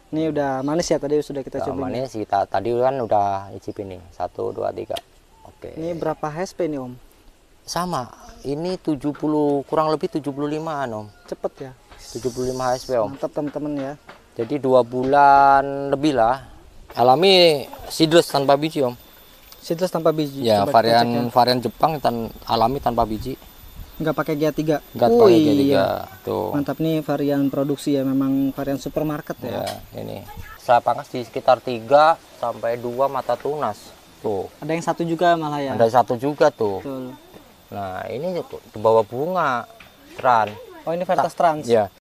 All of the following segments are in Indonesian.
Ini udah manis ya, tadi sudah kita Udah coba. manis, kita tadi kan udah icipin nih. 1, 2, 3. Oke. Ini berapa HP nih Om? Sama. Ini 70 kurang lebih 75-an Om. Cepet ya. 75 HP Om. Mantap teman-teman ya. Jadi 2 bulan lebih lah. Alami seedless tanpa biji Om. Seedless tanpa biji. Ya, Coba kita cek ya. varian Jepang alami tanpa biji. Nggak pakai GA3. Enggak Oh, pakai iya. G3. Tuh. Mantap nih varian produksi ya, memang varian supermarket ya. Ya, ini. Saya pangkas di sekitar 3 sampai 2 mata tunas. Tuh. Ada yang satu juga malah ya. Ada 1 juga tuh. Betul. Nah, ini di bawah bunga. Tran. Oh, ini varietas trans. Ya.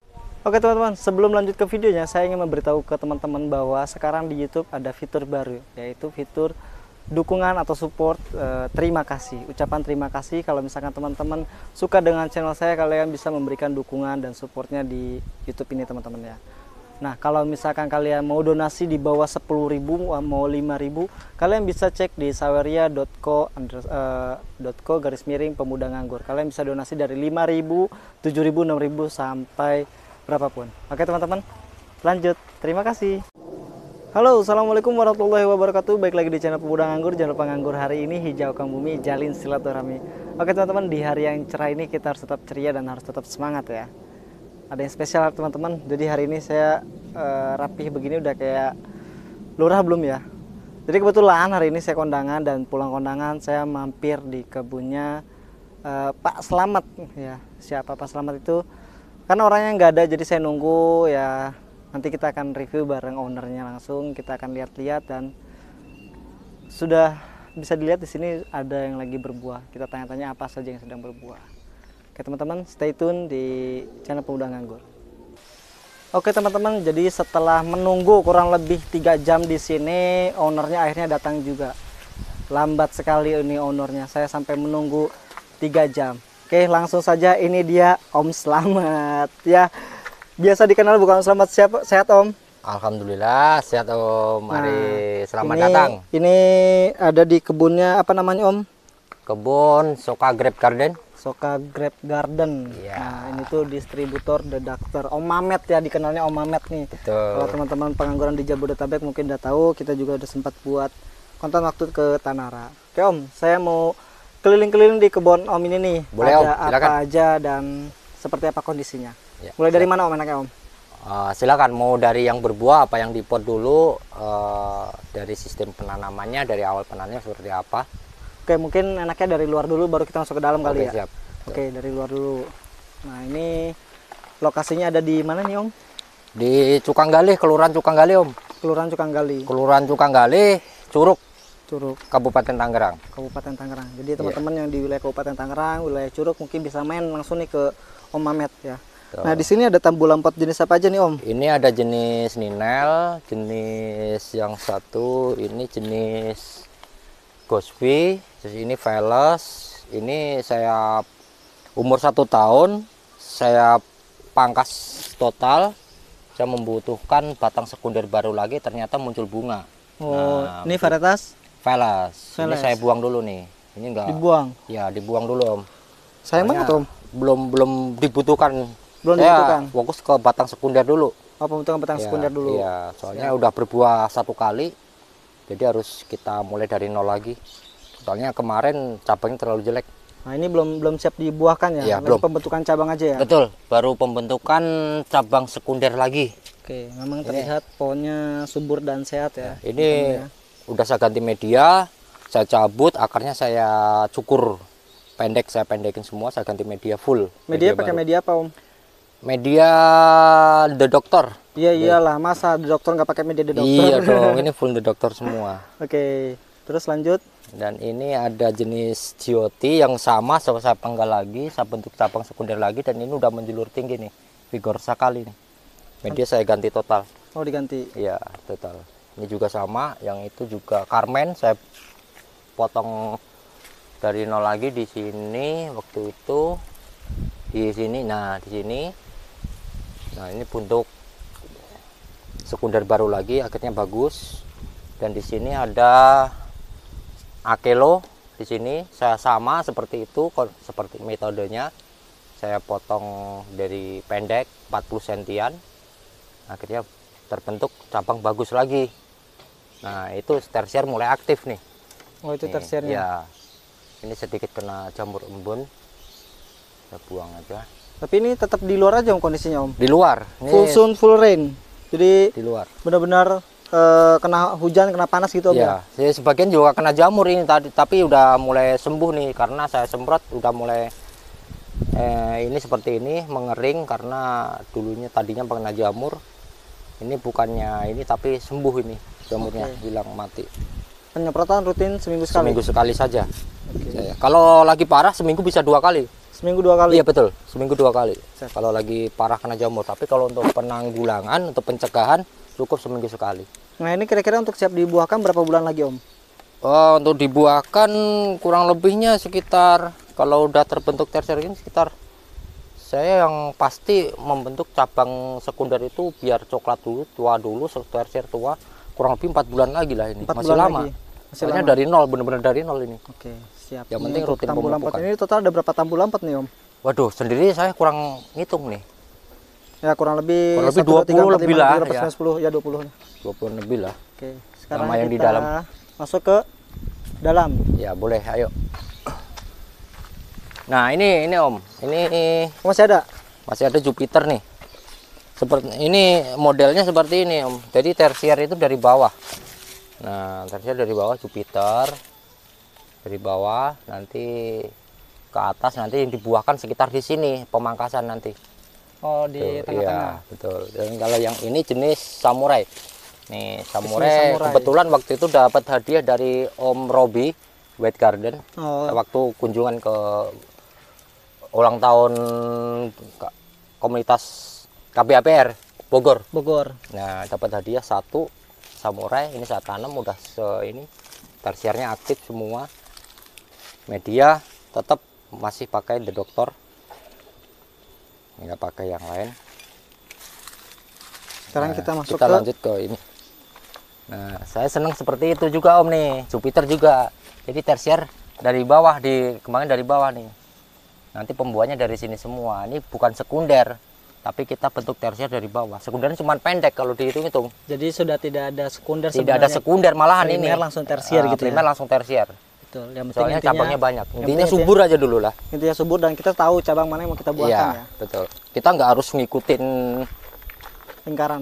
Oke teman-teman, sebelum lanjut ke videonya, saya ingin memberitahu ke teman-teman bahwa sekarang di YouTube ada fitur baru, yaitu fitur dukungan atau support terima kasih. Ucapan terima kasih kalau misalkan teman-teman suka dengan channel saya, kalian bisa memberikan dukungan dan supportnya di YouTube ini teman-teman ya. Nah, kalau misalkan kalian mau donasi di bawah 10.000, mau 5.000, kalian bisa cek di saweria.co/pemuda nganggur. Kalian bisa donasi dari 5.000, 7.000, 6.000 sampai berapapun. Oke teman-teman, lanjut. Terima kasih. Halo, assalamualaikum warahmatullahi wabarakatuh. Baik lagi di channel Pemuda Nganggur. Jangan lupa nganggur hari ini, hijaukan bumi, jalin silaturahmi. Oke teman-teman, di hari yang cerah ini kita harus tetap ceria dan harus tetap semangat ya. Ada yang spesial teman-teman. Jadi hari ini saya rapih begini udah kayak lurah belum ya. Jadi kebetulan hari ini saya kondangan dan pulang kondangan saya mampir di kebunnya Pak Slamet ya. Siapa Pak Slamet itu? Karena orangnya nggak ada, jadi saya nunggu ya. Nanti kita akan review bareng ownernya langsung, kita akan lihat-lihat dan sudah bisa dilihat di sini ada yang lagi berbuah. Kita tanya-tanya apa saja yang sedang berbuah. Oke teman-teman, stay tune di channel Pemuda Nganggur. Oke teman-teman, jadi setelah menunggu kurang lebih 3 jam di sini, ownernya akhirnya datang juga. Lambat sekali ini ownernya, saya sampai menunggu 3 jam. Oke, langsung saja ini dia Om Slamet ya. Biasa dikenal bukan Slamet, siapa? Sehat Om? Alhamdulillah sehat Om. Mari selamat datang. Ini ada di kebunnya apa namanya Om? Kebun Soka Grape Garden. Soka Grape Garden. Iya. Nah, ini tuh distributor Dokter Om Mamet ya, dikenalnya Om Mamet nih. Betul. Kalau teman-teman pengangguran di Jabodetabek mungkin udah tahu, kita juga udah sempat buat konten waktu ke Tanara. Oke Om, saya mau keliling-keliling di kebun Om ini nih. Boleh, ada Om, silakan. apa aja dan seperti apa kondisinya. Ya, Mulai dari mana Om enaknya Om? Silakan mau dari yang berbuah apa yang dipot dulu, dari sistem penanamannya, dari awal penanamnya seperti apa. Oke, mungkin enaknya dari luar dulu baru kita masuk ke dalam kali Oke, ya. siap. Oke, dari luar dulu. Nah, ini lokasinya ada di mana nih Om? Di Cukanggalih, Kelurahan Cukanggalih Om. Kelurahan Cukanggalih, Kelurahan Cukanggalih, Curug, Curug, Kabupaten Tangerang. Kabupaten Tangerang. Jadi teman-teman yang di wilayah Kabupaten Tangerang, wilayah Curug mungkin bisa main langsung nih ke Om Mamet ya. Tuh. Nah, di sini ada tambulan pot jenis apa aja nih Om? Ini ada jenis Ninel, jenis yang satu ini jenis Gosby, terus ini Veles. Ini saya umur 1 tahun, saya pangkas total. Saya membutuhkan batang sekunder baru lagi, ternyata muncul bunga. Oh, Nah, ini varietas Veles. Ini Veles. saya buang dulu nih. Ini enggak. dibuang. Ya, dibuang dulu Om. Sayang Soalnya banget Om. Belum dibutuhkan. Belum Saya dibutuhkan. fokus ke batang sekunder dulu. Oh, pembentukan batang Ya, sekunder dulu. Iya, soalnya udah berbuah 1 kali, jadi harus kita mulai dari nol lagi. Soalnya kemarin cabangnya terlalu jelek. Nah, ini belum siap dibuahkan ya? Iya, Masih belum. pembentukan cabang aja ya? Betul, baru pembentukan cabang sekunder lagi. Oke, memang terlihat pohonnya subur dan sehat ya. Ini udah saya ganti media, saya cabut, akarnya saya cukur pendek, saya pendekin semua, saya ganti media full. Media pakai baru. media apa Om? Media The Doctor. Iya iyalah, masa dokter nggak pakai media dokter? Iya dong, ini full The Doctor semua. Oke, terus lanjut. Dan ini ada jenis GOT yang sama, saya penggal lagi, saya bentuk cabang sekunder lagi, dan ini udah menjulur tinggi nih, vigor sekali nih. Media saya ganti total. Oh, diganti. Iya, total. Ini juga sama, yang itu juga Carmen, saya potong dari nol lagi di sini waktu itu, di sini, nah di sini. Nah, ini bentuk sekunder baru lagi, akhirnya bagus. Dan di sini ada Akelo. Di sini saya sama seperti itu, seperti metodenya. Saya potong dari pendek 40 sentian. Akhirnya terbentuk cabang bagus lagi. Nah itu tersier mulai aktif nih. Oh itu Nih, tersiernya. ya. Ini sedikit kena jamur embun, kita buang aja. Tapi ini tetap di luar aja Om kondisinya Om. Di luar, ini Full sun, full rain. Jadi di luar. benar-benar kena hujan, kena panas gitu Om ya. Ya, sebagian juga kena jamur ini tadi, tapi udah mulai sembuh nih karena saya semprot udah mulai ini seperti ini mengering karena dulunya tadinya kena jamur. Ini bukannya ini tapi sembuh ini jamurnya, hilang mati. Penyemprotan rutin seminggu sekali. Seminggu sekali saja. Kalau lagi parah seminggu bisa 2 kali. Seminggu 2 kali. Iya betul, seminggu 2 kali. Set. Kalau lagi parah kena jamur, tapi kalau untuk penanggulangan, untuk pencegahan cukup seminggu sekali. Nah ini kira-kira untuk siap dibuahkan berapa bulan lagi Om? Oh, untuk dibuahkan kurang lebihnya sekitar, kalau udah terbentuk tersier ini sekitar, saya yang pasti membentuk cabang sekunder itu biar coklat dulu, tua dulu, tersier tua, kurang lebih 4 bulan lagi lah ini. 4 Masih bulan lama. lagi. Masih Soalnya lama. dari nol, bener-bener dari nol ini. Oke, siap. Yang Ini penting untuk rutin tambulan pot pemupukan. ini total ada berapa tambulan pot nih Om? Waduh, sendiri saya kurang ngitung nih. Ya kurang lebih 20 lebih lah, ya. 10 ya 20. 20 lebih lah. Oke, sekarang Sama yang kita di dalam. masuk ke dalam. Ya boleh, ayo. Nah ini Om, ini Masih ada? masih ada Jupiter nih. Seperti ini modelnya seperti ini Om. Jadi tersier itu dari bawah. Nah tersier dari bawah Jupiter, dari bawah nanti ke atas nanti yang dibuahkan sekitar di sini pemangkasan nanti. Oh di Tuh, tengah-tengah. iya, betul. Dan kalau yang ini jenis samurai. Nih samurai, samurai. kebetulan waktu itu dapat hadiah dari Om Robi White Garden. Oh, Waktu kunjungan ke ulang tahun komunitas KBAPR Bogor. Bogor. Nah dapat hadiah 1 samurai, ini saya tanam udah ini tersiernya aktif semua. Media tetap masih pakai The Doctor, nggak pakai yang lain. Sekarang Nah, kita masuk kita ke lanjut ke ini. Nah saya senang seperti itu juga Om nih, Jupiter juga. Jadi tersier dari bawah, dikembangin dari bawah nih. Nanti pembuahannya dari sini semua. Ini bukan sekunder, tapi kita bentuk tersier dari bawah. Sekundernya cuma pendek kalau dihitung-hitung. jadi sudah tidak ada sekunder Tidak ada sekunder malahan ini. primer langsung tersier gitu Primer ya. langsung tersier. Betul. Yang penting Soalnya cabangnya banyak. yang Intinya penting subur aja dulu lah. intinya subur dan kita tahu cabang mana yang mau kita buahkan ya. Iya, betul. Kita nggak harus ngikutin Lingkaran.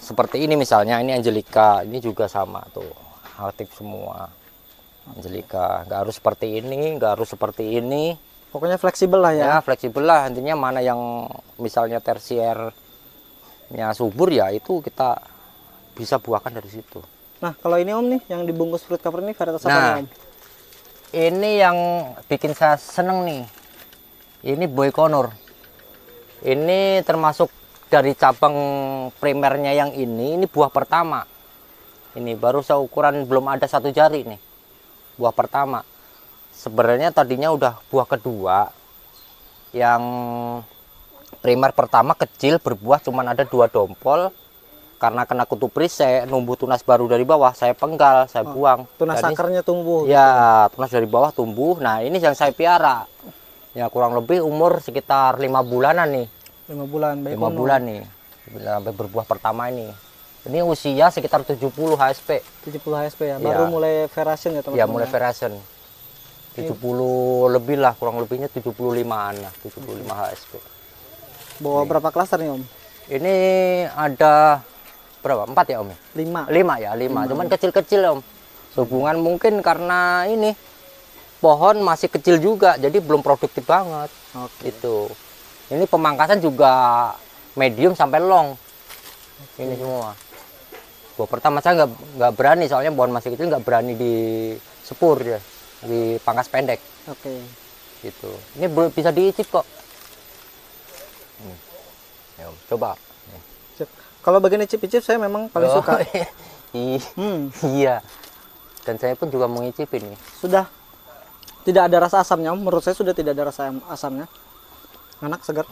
seperti ini misalnya. Ini Angelica, ini juga sama tuh. Aktif semua. Angelica, nggak harus seperti ini, nggak harus seperti ini. Pokoknya fleksibel lah ya. Ya fleksibel lah, intinya mana yang misalnya tersiernya subur ya itu kita bisa buahkan dari situ. Nah, kalau ini Om nih yang dibungkus fruit cover ini varietas apa nih Nah Om? ini yang bikin saya seneng nih, ini Boy Conur. Ini termasuk dari cabang primernya yang ini buah pertama. Ini baru seukuran belum ada 1 jari nih, buah pertama. Sebenarnya tadinya udah buah kedua, yang primer pertama kecil berbuah cuman ada 2 dompol. Karena kena kutu pris, saya numbuh tunas baru dari bawah, saya penggal, saya buang. Tunas Dan ini- akarnya tumbuh. Ya, tunas dari bawah tumbuh. Nah, ini yang saya piara. Ya, kurang lebih umur sekitar 5 bulanan nih. 5 bulan. 5 bulan nih. Sampai berbuah pertama ini. Ini usia sekitar 70 HSP. 70 HSP ya. Iya. Baru mulai verasin ya teman-teman. Ya, mulai variation. 70 lebih lah, kurang lebihnya 75-an lah, 75 HSP. Bawa berapa klaster nih Om? Ini ada berapa? 4 ya, Om? 5. 5 ya, 5. Cuman kecil-kecil, Om. Hubungan mungkin karena ini pohon masih kecil juga, jadi belum produktif banget. Oke. Itu. Ini pemangkasan juga medium sampai long. Ini semua. Buah pertama saya nggak berani, soalnya pohon masih kecil nggak berani di sepur ya, di pangkas pendek. Oke. Gitu. Ini bisa diicip kok. Ya, Om, coba. Sip. Kalau bagian icip-icip saya memang paling Oh, suka. Iya. Dan saya pun juga mau ngicipin nih. Sudah tidak ada rasa asamnya Om. Menurut saya sudah tidak ada rasa asamnya. Enak, segar.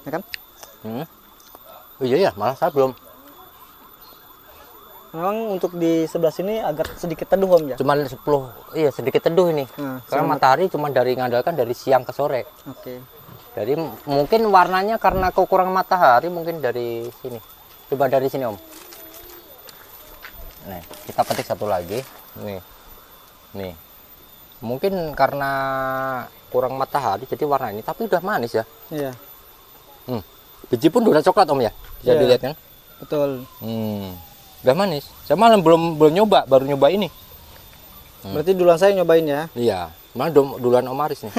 Ya kan? Oh iya ya, malah saya belum. Memang untuk di sebelah sini agak sedikit teduh Om ya. Cuman 10, iya sedikit teduh ini. Nah, Karena matahari cuma ngandalkan dari siang ke sore. Oke. Jadi mungkin warnanya karena kekurangan matahari mungkin dari sini. Coba dari sini om. Nih, kita petik satu lagi. Nih. Mungkin karena kurang matahari jadi warna ini, tapi udah manis ya. Iya. Biji pun udah coklat om ya. Bisa Iya. dilihat kan? Betul. Udah manis. Saya malah belum nyoba, baru nyoba ini. Berarti duluan saya nyobain ya. Iya. Malah duluan Om Aris nih.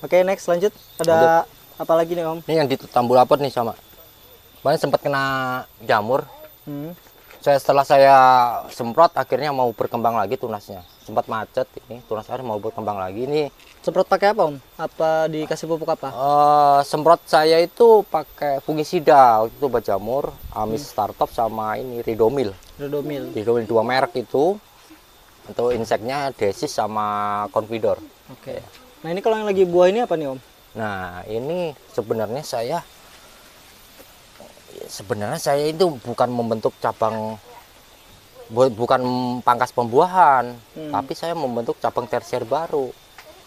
Oke, next lanjut. Ada apa lagi nih Om? Ini yang di tambul apot nih sama. Kemarin sempat kena jamur. Setelah saya semprot akhirnya mau berkembang lagi tunasnya. Sempat macet ini, tunas air mau berkembang lagi. Ini Semprot pakai apa Om? Apa dikasih pupuk apa? semprot saya itu pakai fungisida waktu itu obat jamur, Amis Startop sama ini Ridomil. Ridomil. Ridomil 2 merek itu. Untuk inseknya Desis sama Confidor. Oke. Nah, ini kalau yang lagi buah ini apa nih Om? Nah, ini sebenarnya saya itu bukan membentuk cabang, bukan pangkas pembuahan, tapi saya membentuk cabang tersier baru.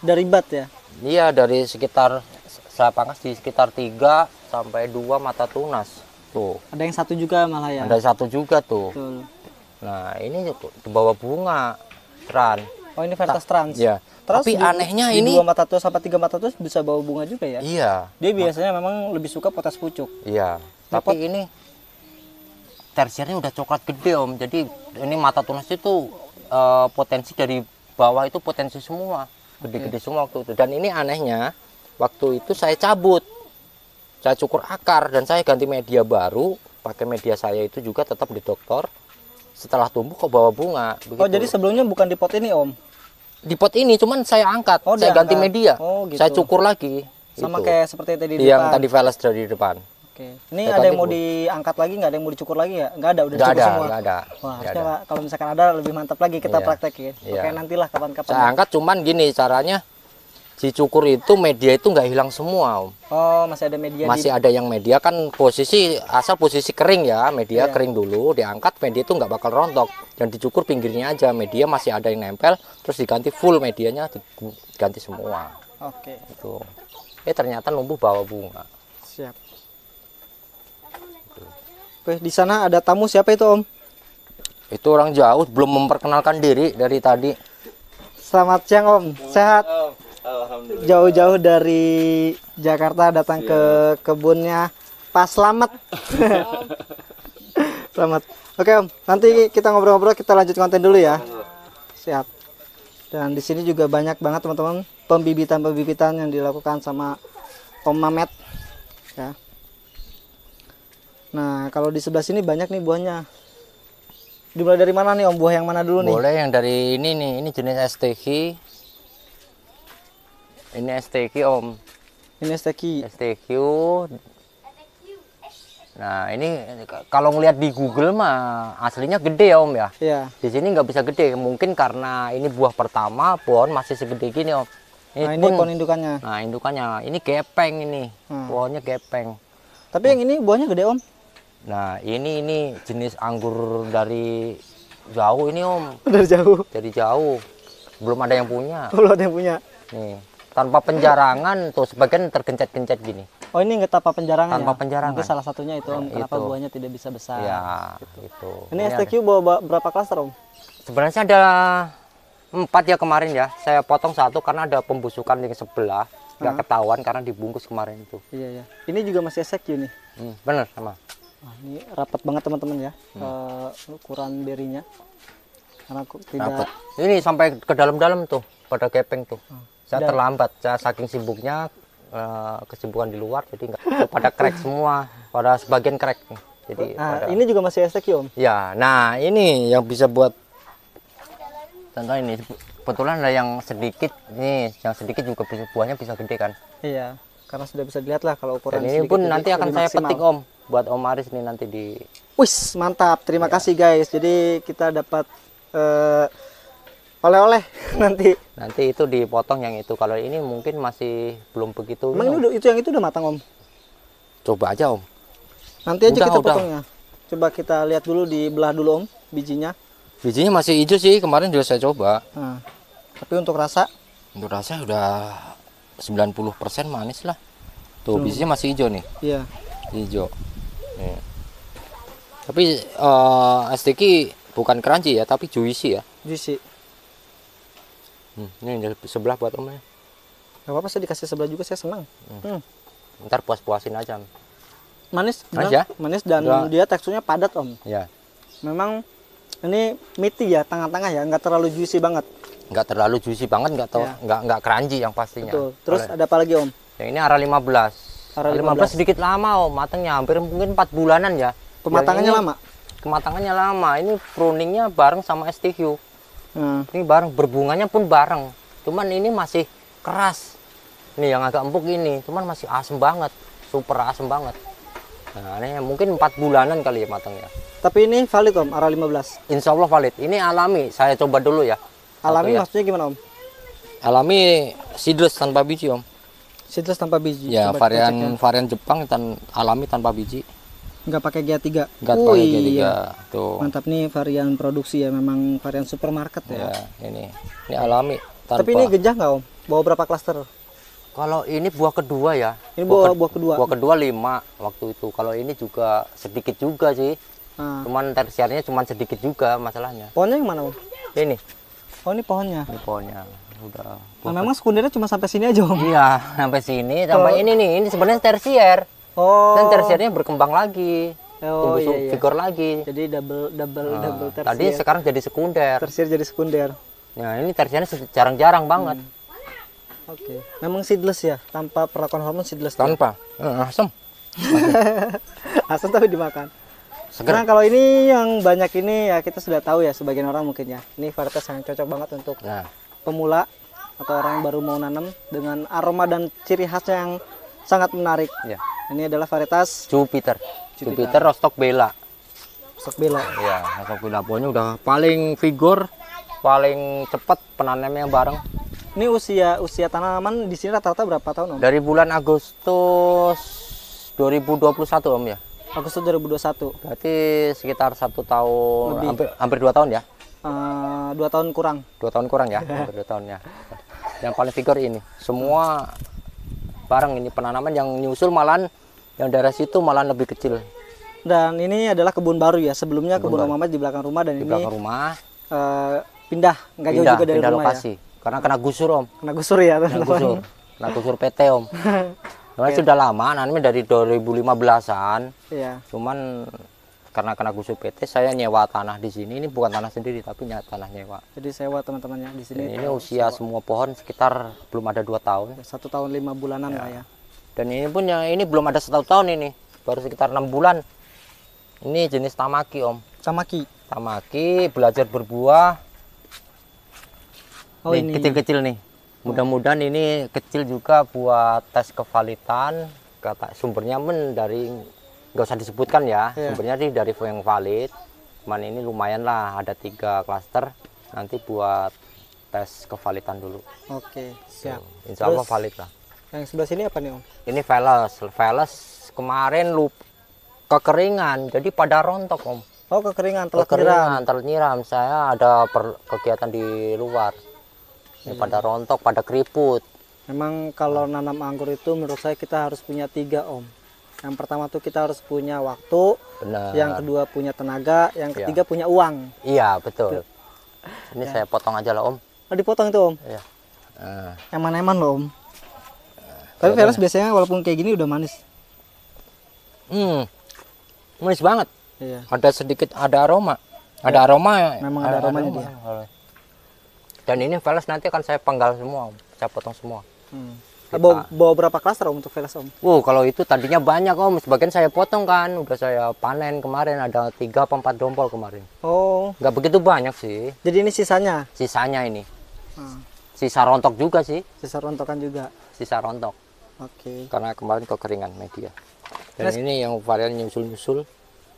Dari bat ya? Iya, dari sekitar saya pangkas di sekitar 3 sampai 2 mata tunas. Tuh. Ada yang satu juga malah ya? Ada satu juga tuh. Betul. Nah, ini di bawah bunga tran. Oh, ini Vertas Trans. Ya. Terus Tapi anehnya di ini 2 mata tuas sampai 3 mata tuas bisa bawa bunga juga ya? iya. Dia biasanya memang lebih suka potas pucuk. Iya. Tapi ini tersiernya udah coklat gede om. Jadi ini mata tunas itu potensi dari bawah itu potensi semua, gede-gede semua waktu itu. Dan ini anehnya waktu itu saya cabut, saya cukur akar dan saya ganti media baru. Pakai media saya itu juga tetap di dokter. Setelah tumbuh kok bawa bunga. Begitu. Oh, jadi sebelumnya bukan di pot ini Om? Di pot ini cuman saya angkat, Oh, saya ganti diangkat. media, Oh, gitu. saya cukur lagi. Sama gitu. kayak seperti yang tadi di Yang depan. tadi velas dari depan. Oke. Ini Saya ada yang ganti mau diangkat lagi nggak? Ada yang mau dicukur lagi ya? Nggak ada, udah Nggak cukur ada, semua. nggak ada. Wah, Nggak harusnya ada. Pak, kalau misalkan ada lebih mantap lagi kita Iya. praktekin. Iya. Oke, nantilah kapan-kapan. Saya angkat cuman gini caranya, dicukur itu media itu nggak hilang semua om. Oh, masih ada media Masih ada yang media kan posisi asal posisi kering ya, media Iya. kering dulu, diangkat media itu nggak bakal rontok. Dan dicukur pinggirnya aja, media masih ada yang nempel, terus diganti full medianya diganti semua. Oke, Itu. Ternyata numbuh bawa bunga. siap. Oke, di sana ada tamu siapa itu Om? Itu orang jauh belum memperkenalkan diri dari tadi. Selamat siang Om, sehat? Jauh-jauh dari Jakarta datang ke kebunnya Pak Slamet. Selamat. Oke Om, nanti kita ngobrol-ngobrol, kita lanjut konten dulu ya. Siap. Dan di sini juga banyak banget teman-teman pembibitan yang dilakukan sama Om Mamet. Ya. Nah, kalau di sebelah sini banyak nih buahnya. Dimulai dari mana nih Om? Buah yang mana dulu nih? Boleh yang dari ini nih, ini jenis STQ. Ini STQ om. Ini steki. STQ. Nah ini kalau ngelihat di Google mah aslinya gede ya om ya. Iya. Di sini nggak bisa gede, mungkin karena ini buah pertama, pohon masih segede gini om. Nah, ini pohon indukannya. Nah indukannya, ini gepeng ini, pohonnya gepeng. Tapi yang ini buahnya gede Om. Nah ini jenis anggur dari jauh ini om, Dari jauh. dari jauh, belum ada yang punya. Belum ada yang punya. Nih tanpa penjarangan tuh sebagian tergencet-gencet gini. Oh, ini nggak tanpa penjarangan Tanpa ya? penjarangan. Mungkin salah satunya itu Om, kenapa itu. buahnya tidak bisa besar. Ya itu. Ini STQ bawa berapa klaster Om? Sebenarnya ada 4 ya kemarin ya. Saya potong 1 karena ada pembusukan di sebelah. Nggak ketahuan karena dibungkus kemarin itu. Iya ya. Ini juga masih STQ nih. Bener sama. Wah, ini rapat banget teman-teman ya. Ukuran berinya. Karena tidak. Dapet. Ini sampai ke dalam-dalam tuh pada gepeng tuh. Saya terlambat. Saya saking sibuknya kesibukan di luar jadi nggak pada crack semua. Pada sebagian crack. Jadi Nah, ini juga masih STQ Om. ya, nah ini yang bisa buat contoh ini kebetulan ada yang sedikit nih, yang sedikit juga bisa buahnya bisa gede kan. Iya. Karena sudah bisa dilihat lah kalau ukuran Dan ini sedikit pun jadi nanti akan lebih saya maksimal. petik om, buat Om Aris nih nanti di. Wis, mantap. Terima kasih guys. Jadi kita dapat oleh-oleh nanti. Nanti itu dipotong yang itu. Kalau ini mungkin masih belum begitu. Emang ini udah, itu yang itu udah matang Om? Coba aja om. Nanti aja Udah, kita udah. potongnya. Coba kita lihat dulu, dibelah dulu Om bijinya. Bijinya masih hijau sih, kemarin juga saya coba. Nah, tapi untuk rasa Untuk rasa udah 90% manis lah. Tuh bijinya masih hijau nih, iya. hijau. Nih. Tapi STQ bukan crunchy ya, tapi juicy ya. Juicy. Ini dari sebelah buat Om ya. Gak apa-apa, saya dikasih sebelah juga, saya senang. Ntar puas-puasin aja. Manis, Manis benar. ya? Manis dan Udah. dia teksturnya padat Om. Ya, Memang ini meaty ya, tengah-tengah ya, nggak terlalu juicy banget. nggak terlalu juicy banget, Ya. nggak crunchy yang pastinya. Betul. Terus Kalau ada apa lagi Om? yang ini arah 15. Arah Arah 15 sedikit lama Om, matangnya hampir mungkin 4 bulanan ya. Pematangannya Yang ini lama. Kematangannya lama. Ini pruningnya bareng sama STQ. Hmm. Ini bareng, berbunganya pun bareng. Cuman ini masih keras. Nih yang agak empuk ini, cuman masih asem banget, super asem banget. Nah, ini mungkin 4 bulanan kali ya matangnya. Tapi ini valid Om, arah 15. Insya Allah valid. Ini alami, saya coba dulu ya. Alami Satu ya. maksudnya gimana Om? Alami seedless tanpa biji Om. Seedless tanpa biji. Ya, Coba kita cek ya. varian Jepang alami tanpa biji. Nggak pakai GA3. Enggak Oh, pakai iya. G3. Tuh. Mantap nih varian produksi ya, memang varian supermarket ya. Ya, ini alami tanpa. Tapi ini gejah nggak Om? Bawa berapa klaster? Kalau ini buah kedua ya. Ini buah kedua. Buah kedua 5 waktu itu. Kalau ini juga sedikit juga sih. Nah, Cuman tersiarnya cuman sedikit juga masalahnya. pohonnya yang mana Om? Ini, Oh ini pohonnya. ini pohonnya. Udah. Nah, memang sekundernya cuma sampai sini aja Om. Iya, sampai sini sampai ini nih. Ini sebenarnya tersier. Oh. Dan tersiernya berkembang lagi. Oh, Tumbuh iya, iya. vigor lagi. Jadi double Nah, tersier. tadi sekarang jadi sekunder. Tersier jadi sekunder. Nah, ini tersiernya jarang-jarang banget. Oke. Memang seedless ya, tanpa perlakuan hormon seedless. Tanpa. Asem. Asam tapi dimakan. Seger. Nah, kalau ini yang banyak ini ya kita sudah tahu ya, sebagian orang mungkin ya. Ini varietas yang cocok banget untuk Nah, pemula atau orang yang baru mau nanam dengan aroma dan ciri khasnya yang sangat menarik. ya. Ini adalah varietas Jupiter. Jupiter Rostock Bella. Stok Bella. Iya, Rostock Bella pohonnya udah paling vigor, paling cepat penanamnya bareng. Ini usia tanaman di sini rata-rata berapa tahun Om? Dari bulan Agustus 2021 Om ya. Agustus 2021. Berarti sekitar 1 tahun, Lebih. hampir 2 tahun ya. 2 tahun kurang. 2 tahun kurang ya, hampir 2 tahun ya. Yang paling vigor ini, semua bareng ini penanaman yang nyusul malahan yang daerah situ malah lebih kecil Dan ini adalah kebun baru ya. Sebelumnya kebun Kebun Om Mamat di belakang rumah dan di ini belakang rumah. pindah, nggak jauh juga dari Pindah rumah lokasi karena kena gusur Om, ya. Kena gusur ya kena teman-teman. gusur, kena gusur PT Om. Sebenarnya sudah lama, nanamnya dari 2015-an. Iya. Cuman karena kena gusur PT, saya nyewa tanah di sini. Ini bukan tanah sendiri, tapi tanah nyewa. Jadi sewa teman-temannya di sini. Dan ini usia semua pohon sekitar belum ada 2 tahun. 1 tahun 5 bulanan lah ya. Dan ini pun yang ini belum ada 1 tahun ini, baru sekitar 6 bulan. Ini jenis tamaki Om. Tamaki. Tamaki belajar berbuah. Oh Nih, ini. kecil-kecil nih. Mudah-mudahan ini kecil juga buat tes kevalitan. Kata sumbernya pun dari nggak usah disebutkan ya. Iya. Sumbernya sih dari yang valid. Cuman ini lumayan lah, ada 3 klaster. Nanti buat tes kevalitan dulu. Oke, siap. Insya Allah Terus, valid lah. Yang sebelah sini apa nih Om? Ini Veles kemarin kekeringan, jadi pada rontok Om. Oh kekeringan, telah nyiram. Kekeringan, telat nyiram. Saya ada kegiatan di luar. Ini pada rontok, pada keriput. Memang kalau nanam anggur itu menurut saya kita harus punya 3 Om. Yang pertama tuh kita harus punya waktu, Benar. yang kedua punya tenaga, yang ketiga punya uang. Iya, betul. Ini saya potong aja lah Om. Oh dipotong itu Om. Iya. Nah, Eman-eman loh Om. Tapi Veles biasanya walaupun kayak gini udah manis. manis banget. Iya. Ada sedikit, ada aroma. Ada aroma. Memang ada aromanya dia. Dan ini Veles nanti akan saya penggal semua Om. Saya potong semua. Bawa berapa klaster Om untuk Veles Om? Kalau itu tadinya banyak Om. Sebagian saya potong kan. Udah saya panen kemarin. Ada 3 apa 4 dompol kemarin. Oh, Nggak begitu banyak sih. jadi ini sisanya? Sisanya ini. Hmm. Sisa rontok juga sih. Sisa rontokan juga. Sisa rontok. Oke. Karena kemarin kekeringan media. Dan Terus- ini yang varian nyusul-nyusul.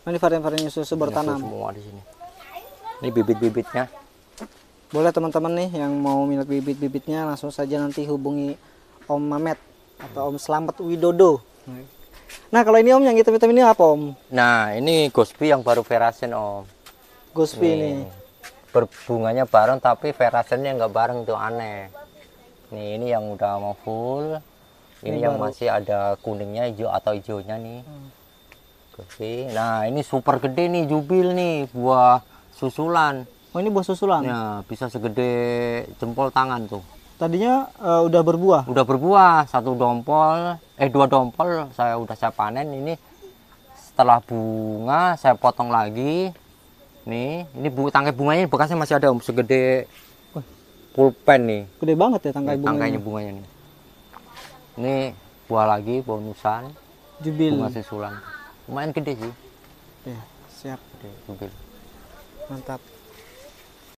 Nah, ini varian-varian susu bertanam. Nyusul semua di sini. Ini bibit-bibitnya. Boleh teman-teman nih yang mau minat bibit-bibitnya langsung saja nanti hubungi Om Mamet atau Om Slamet Widodo. Nah kalau ini Om yang hitam-hitam ini apa Om? Nah, ini Gosby yang baru verasen Om. Gospi ini. Berbunganya bareng tapi verasennya nggak bareng, tuh aneh. Nih, ini yang udah mau full. Ini yang masih ada kuningnya, hijau atau hijaunya nih. Kasih. Nah, ini super gede nih jubil nih, buah susulan. Oh, ini buah susulan. Ya, bisa segede jempol tangan tuh. Tadinya udah berbuah. Udah berbuah, dua dompol saya panen. Ini setelah bunga saya potong lagi. Nih, ini tangkai bunganya bekasnya masih ada Om, segede pulpen nih. Gede banget ya tangkai Tangkainya bunganya. bunganya nih. Ini buah lagi, bonusan, Jubil. bunga susulan. Lumayan gede sih. Ya, siap. Gede, jubil. Mantap.